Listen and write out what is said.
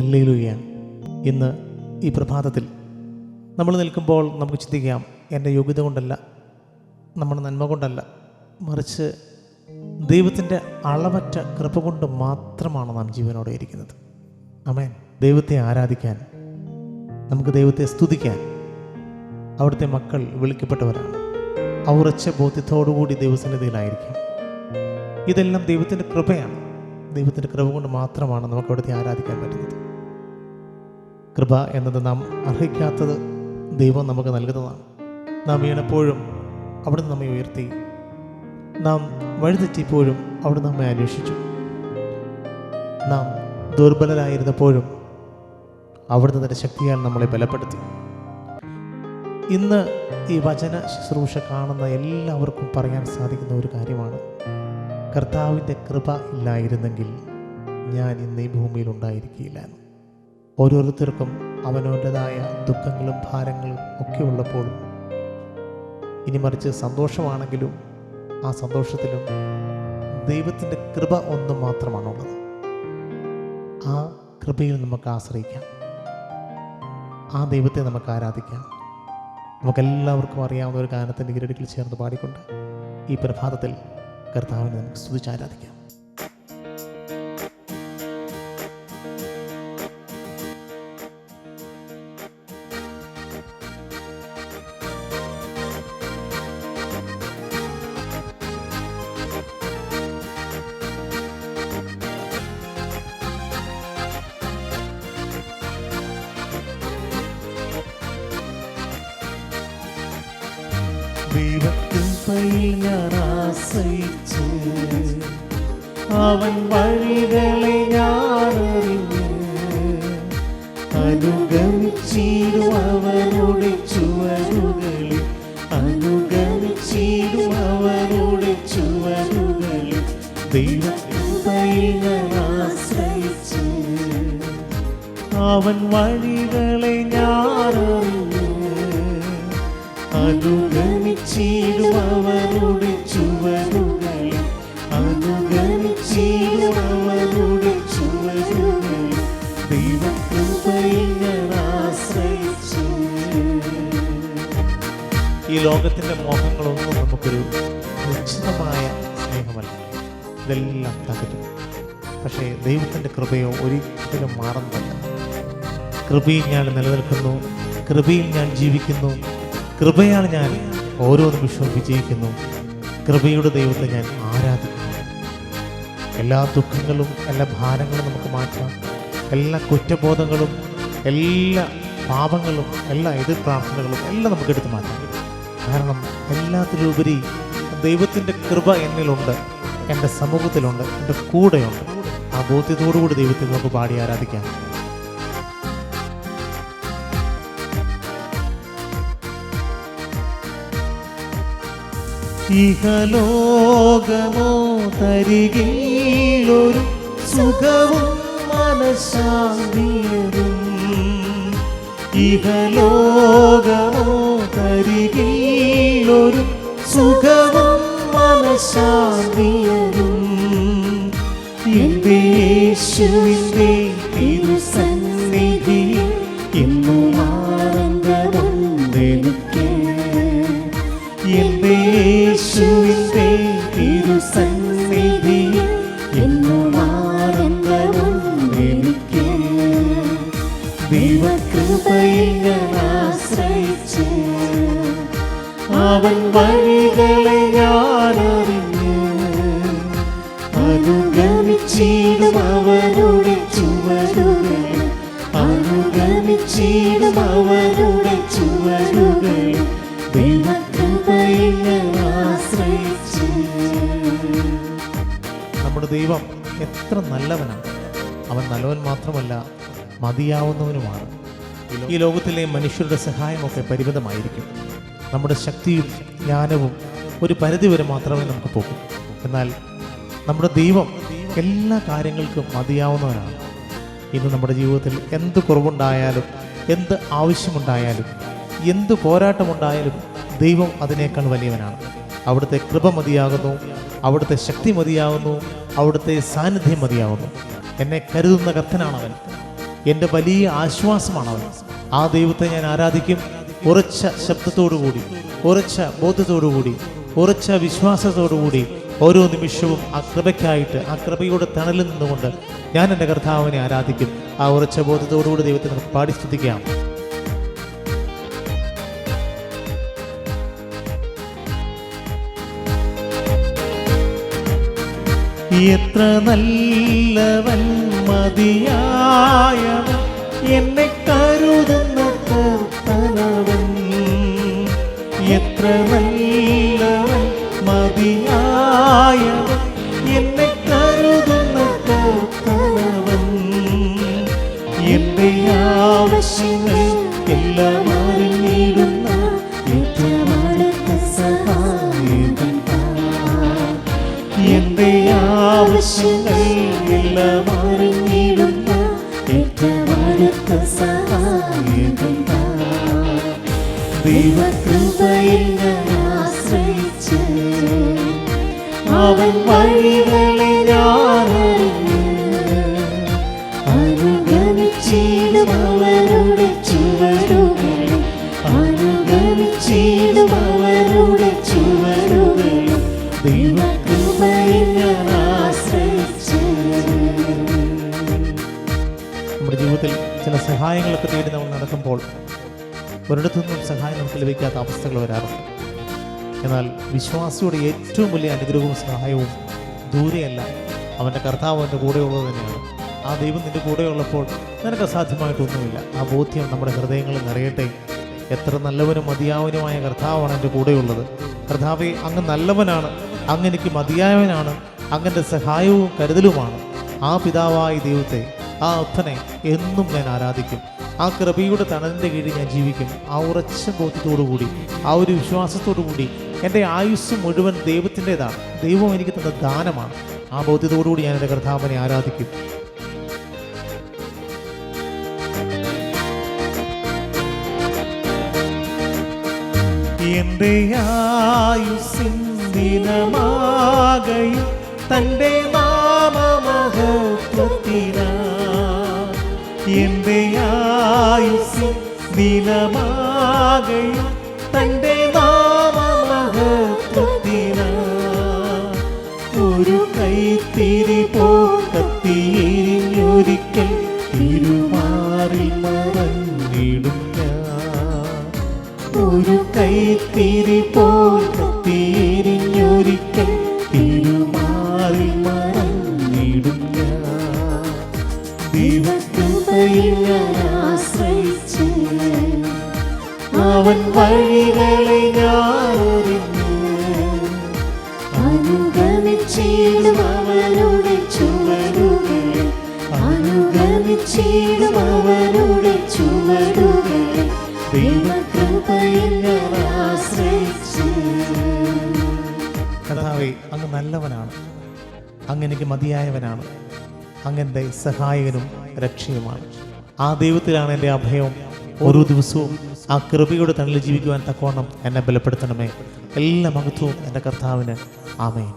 Hallelujah. ഇന്ന് ഈ പ്രഭാതത്തിൽ നമ്മൾ നിൽക്കുമ്പോൾ നമുക്ക് ചിന്തിക്കാം, എൻ്റെ യോഗ്യത കൊണ്ടല്ല, നമ്മുടെ നന്മ കൊണ്ടല്ല, മറിച്ച് ദൈവത്തിൻ്റെ അളവറ്റ കൃപ കൊണ്ട് മാത്രമാണ് നാം ജീവനോടെ ഇരിക്കുന്നത്. ആമേൻ. ദൈവത്തെ ആരാധിക്കാൻ, നമുക്ക് ദൈവത്തെ സ്തുതിക്കാൻ അവിടുത്തെ മക്കൾ വിളിക്കപ്പെട്ടവരാണ്. ഉറച്ച ബോധ്യത്തോടുകൂടി ദൈവസന്നിധിയിലായിരിക്കും. ഇതെല്ലാം ദൈവത്തിൻ്റെ കൃപയാണ്. ദൈവത്തിൻ്റെ കൃപ കൊണ്ട് മാത്രമാണ് നമുക്ക് അവിടുത്തെ ആരാധിക്കാൻ പറ്റുന്നത്. കൃപ എന്നത് നാം അർഹിക്കാത്തത് ദൈവം നമുക്ക് നൽകുന്നതാണ്. നാം വീണപ്പോഴും അവിടുന്ന് നമ്മെ ഉയർത്തി, നാം വഴിതെറ്റിപ്പോഴും അവിടുന്ന് നമ്മെ അന്വേഷിച്ചു, നാം ദുർബലരായിരുന്നപ്പോഴും അവിടുന്ന് തൻ്റെ ശക്തിയാൽ നമ്മളെ ബലപ്പെടുത്തി. ഇന്ന് ഈ വചന ശുശ്രൂഷ കാണുന്ന എല്ലാവർക്കും പറയാൻ സാധിക്കുന്ന ഒരു കാര്യമാണ്, കർത്താവിൻ്റെ കൃപ ഇല്ലായിരുന്നെങ്കിൽ ഞാൻ ഇന്ന് ഈ ഭൂമിയിൽ ഉണ്ടായിരിക്കില്ല എന്ന്. ഓരോരുത്തർക്കും അവനവൻ്റെതായ ദുഃഖങ്ങളും ഭാരങ്ങളും ഒക്കെ ഉള്ളപ്പോഴും, ഇനി മറിച്ച് സന്തോഷമാണെങ്കിലും ആ സന്തോഷത്തിലും ദൈവത്തിൻ്റെ കൃപ ഒന്ന് മാത്രമാണുള്ളത്. ആ കൃപയിൽ നമുക്ക് ആശ്രയിക്കാം, ആ ദൈവത്തെ നമുക്ക് ആരാധിക്കാം. നമുക്കെല്ലാവർക്കും അറിയാവുന്ന ഒരു ഗാനത്തിൻ്റെ ഈരടികൾ ചേർന്ന് പാടിക്കൊണ്ട് ഈ പ്രഭാതത്തിൽ കർത്താവിനെ നമുക്ക് സ്തുതിച്ചാരാധിക്കാം. ദൈവകൃപയിൽ ഞാൻ ആശ്രയിച്ച്, അവൻ വഴികളെ ഞാൻ അറിഞ്ഞ്, അനുഗമിച്ചിടും അവനുടെ ചുവടുകളിൽ, അനുഗമിച്ചിടും അവനുടെ ചുവടുകളിൽ. ദൈവകൃപയിൽ ഞാൻ ആശ്രയിച്ച്, അവൻ വഴികളെ ഞാൻ അറിഞ്ഞ്, അനുഗമിച്ചിടും അവനുടെ ചുവടുകളിൽ, അനുഗമിച്ചിടും അവനുടെ ചുവടുകളിൽ. ദൈവകൃപയിൽ ഞാൻ ആശ്രയിച്ചു. ഈ ലോകത്തിൻ്റെ മോഹങ്ങളൊന്നും നമുക്കൊരു നിശ്ചിതമായ സ്നേഹമല്ല, ഇതെല്ലാം തകരും. പക്ഷേ ദൈവത്തിൻ്റെ കൃപയോ ഒരിക്കലും മാറുന്നില്ല. കൃപയിൽ ഞാൻ നിലനിൽക്കുന്നു, കൃപയിൽ ഞാൻ ജീവിക്കുന്നു, കൃപയാണ് ഞാൻ ഓരോ നിമിഷവും വിജയിക്കുന്നു. കൃപയുടെ ദൈവത്തെ ഞാൻ ആരാധിക്കുന്നു. എല്ലാ ദുഃഖങ്ങളും എല്ലാ ഭാരങ്ങളും നമുക്ക് മാറ്റാം. എല്ലാ കുറ്റബോധങ്ങളും എല്ലാ പാപങ്ങളും എല്ലാ എതിർ പ്രാർത്ഥനകളും എല്ലാം നമുക്ക് എടുത്തു മാറ്റാം. കാരണം എല്ലാത്തിലുപരി ദൈവത്തിൻ്റെ കൃപ എന്നിലുണ്ട്, എൻ്റെ സമൂഹത്തിലുണ്ട്, എൻ്റെ കൂടെയുണ്ട്. ആ ബോധ്യത്തോടുകൂടി ദൈവത്തെ നമുക്ക് പാടി ആരാധിക്കാം. ഇഹലോകമോ തരികയിലൊരു സുഖവും മനഃശാന്തിയും, ഇഹലോകമോ തരികയിലൊരു സുഖവും മനഃശാന്തിയും. എൻ്റെ യേശുവിൻ്റെ തിരുസന്നിധിയിൽ എന്നും ആനന്ദമുണ്ടെനിക്ക്. എൻ്റെ യേശുവിൻ്റെ തിരുസന്നിധിയിൽ എന്നും ആനന്ദമുണ്ടെനിക്ക്. ദൈവകൃപയിൽ ഞാൻ ആശ്രയിച്ച്, അവൻ വഴികളെ ഞാൻ അറിഞ്ഞ്, അനുഗമിച്ചിടും അവനുടെ ചുവടുകളിൽ, അനുഗമിച്ചിടും അവനുടെ ചുവടുകളിൽ. ദൈവകൃപയിൽ ഞാൻ ആശ്രയിച്ച്. നമ്മുടെ ദൈവം എത്ര നല്ലവനാണ്. അവൻ നല്ലവൻ മാത്രമല്ല, മതിയാവുന്നവനുമാണ്. ഈ ലോകത്തിലെ മനുഷ്യരുടെ സഹായമൊക്കെ പരിമിതമായിരിക്കും. നമ്മുടെ ശക്തിയും ജ്ഞാനവും ഒരു പരിധിവരെ മാത്രമേ നമുക്ക് പോകും. എന്നാൽ നമ്മുടെ ദൈവം എല്ലാ കാര്യങ്ങൾക്കും മതിയാവുന്നവനാണ്. ഇന്ന് നമ്മുടെ ജീവിതത്തിൽ എന്ത് കുറവുണ്ടായാലും, എന്ത് ആവശ്യമുണ്ടായാലും, എന്ത് പോരാട്ടമുണ്ടായാലും ദൈവം അതിനേക്കാൾ വലിയവനാണ്. അവിടുത്തെ കൃപ മതിയാകുന്നു, അവിടുത്തെ ശക്തി മതിയാകുന്നു, അവിടുത്തെ സാന്നിധ്യം മതിയാകുന്നു. എന്നെ കരുതുന്ന കർത്തനാണവൻ, എൻ്റെ വലിയ ആശ്വാസമാണ് അവൻ. ആ ദൈവത്തെ ഞാൻ ആരാധിക്കും ഉറച്ച ശബ്ദത്തോടുകൂടി, ഉറച്ച ബോധത്തോടുകൂടി, ഉറച്ച വിശ്വാസത്തോടുകൂടി. ഓരോ നിമിഷവും ആ കൃപയ്ക്കായിട്ട്, ആ കൃപയുടെ തണലിൽ നിന്നുകൊണ്ട് ഞാൻ എൻ്റെ കർത്താവിനെ ആരാധിക്കും. ആ ഉറച്ച ബോധത്തോടുകൂടി ദൈവത്തെ നമുക്ക് പാടി സ്തുതിക്കാം. എത്ര നല്ലവൻ മതിയായവൻ, എന്നെ കരുതുന്ന കർത്താവൻ. എത്ര നല്ലവൻ മതിയായവൻ, എന്നെ കരുതുന്ന കർത്താവൻ. എൻ്റെ ആവശ്യങ്ങൾ എല്ലാം അറിഞ്ഞിടുന്ന ഏറ്റവും അടുത്ത സഹായകൻ. എൻ്റെ ആവശ്യങ്ങൾ എല്ലാം അറിഞ്ഞിടുന്ന ഏറ്റവും അടുത്ത സഹായകൻ. ദൈവകൃപയിൽ ഞാൻ ആശ്രയിച്ച് അവൻ വഴികളെ ഞാൻ അറിഞ്ഞ് അനുഗമിച്ചിടും അവരുടെ ചുവടുകൾ, അനുഗമിച്ചിടും അവരുടെ ചുവടുകൾ. ദൈവകൃപയിൽ ഞാൻ ആശ്രയിച്ച്. നമ്മുടെ ജീവിതത്തിൽ ചില സഹായങ്ങളൊക്കെ തേടി നമ്മൾ നടക്കുമ്പോൾ ഒരിടത്തുനിന്നും സഹായം നമുക്ക് ലഭിക്കാത്ത അവസ്ഥകൾ വരാറുണ്ട്. എന്നാൽ വിശ്വാസിയുടെ ഏറ്റവും വലിയ അനുഗ്രഹവും സഹായവും ദൂരെയല്ല, അവൻ്റെ കർത്താവ് അവൻ്റെ കൂടെയുള്ളത് തന്നെയാണ്. ആ ദൈവം നിൻ്റെ കൂടെയുള്ളപ്പോൾ നിനക്ക് അസാധ്യമായിട്ടൊന്നുമില്ല. ആ ബോധ്യം നമ്മുടെ ഹൃദയങ്ങളിൽ നിറയട്ടെ. എത്ര നല്ലവനും മതിയാവനുമായ കർത്താവാണ് എൻ്റെ കൂടെയുള്ളത്. കർത്താവേ, അങ്ങ് നല്ലവനാണ്, അങ്ങ് എനിക്ക് മതിയായവനാണ്, അങ്ങൻ്റെ സഹായവും കരുതലുമാണ്. ആ പിതാവായ ദൈവത്തെ, ആ അപ്പനെ എന്നും ഞാൻ ആരാധിക്കും. ആ കൃപയുടെ തണലിൻ്റെ കീഴിൽ ഞാൻ ജീവിക്കും. ആ ഉറച്ച ബോധ്യത്തോടുകൂടി, ആ ഒരു വിശ്വാസത്തോടുകൂടി എൻ്റെ ആയുസ് മുഴുവൻ ദൈവത്തിൻ്റെതാണ്. ദൈവം എനിക്ക് തന്ന ദാനമാണ്. ആ ബോധ്യത്തോടുകൂടി ഞാൻ എൻ്റെ കർത്താവിനെ ആരാധിക്കും. എൻ്റെ ആയുസ്സിൻ ദിനമാകയും തൻ്റെ നാമമഹത്വത്തിനാ, എൻ്റെ ആയുസ്സിൻ ദിനമാകയും തൻ്റെ നാമമഹത്വത്തിനാ. ഒരു കൈത്തിരി പോക്കത്തിയിരിഞ്ഞൊരിക്കൽ തിരുമാറിൽ മറഞ്ഞിടും ഞാൻ. ഒരു കൈത്തിരി പോക്കത്തിയിരിഞ്ഞൊരിക്കൽ തിരുമാറിൽ മറഞ്ഞിടും ഞാൻ. ദൈവകൃപയിൽ ഞാൻ ആശ്രയിച്ച് അവൻ വഴികളെ ഞാൻ അറിഞ്ഞ് അനുഗമിച്ചിടും അവരുടെ ചുവടുകൾ, അനുഗമിച്ചിടും അവരുടെ ചുവടുകൾ. ദൈവകൃപയിൽ ഞാൻ ആശ്രയിച്ച്. കർത്താവേ, അങ്ങ് നല്ലവനാണ്, അങ്ങ് എനിക്ക് മതിയായവനാണ്, അങ്ങൻ്റെ സഹായകനും രക്ഷയുമാണ്. ആ ദൈവത്തിലാണ് എൻ്റെ അഭയം. ഓരോ ദിവസവും ആ കൃപയുടെ തണലിൽ ജീവിക്കുവാൻ തക്കവണ്ണം എന്നെ ബലപ്പെടുത്തണമേ. എല്ലാ മഹത്വവും എൻ്റെ കർത്താവിന്. ആമേൻ.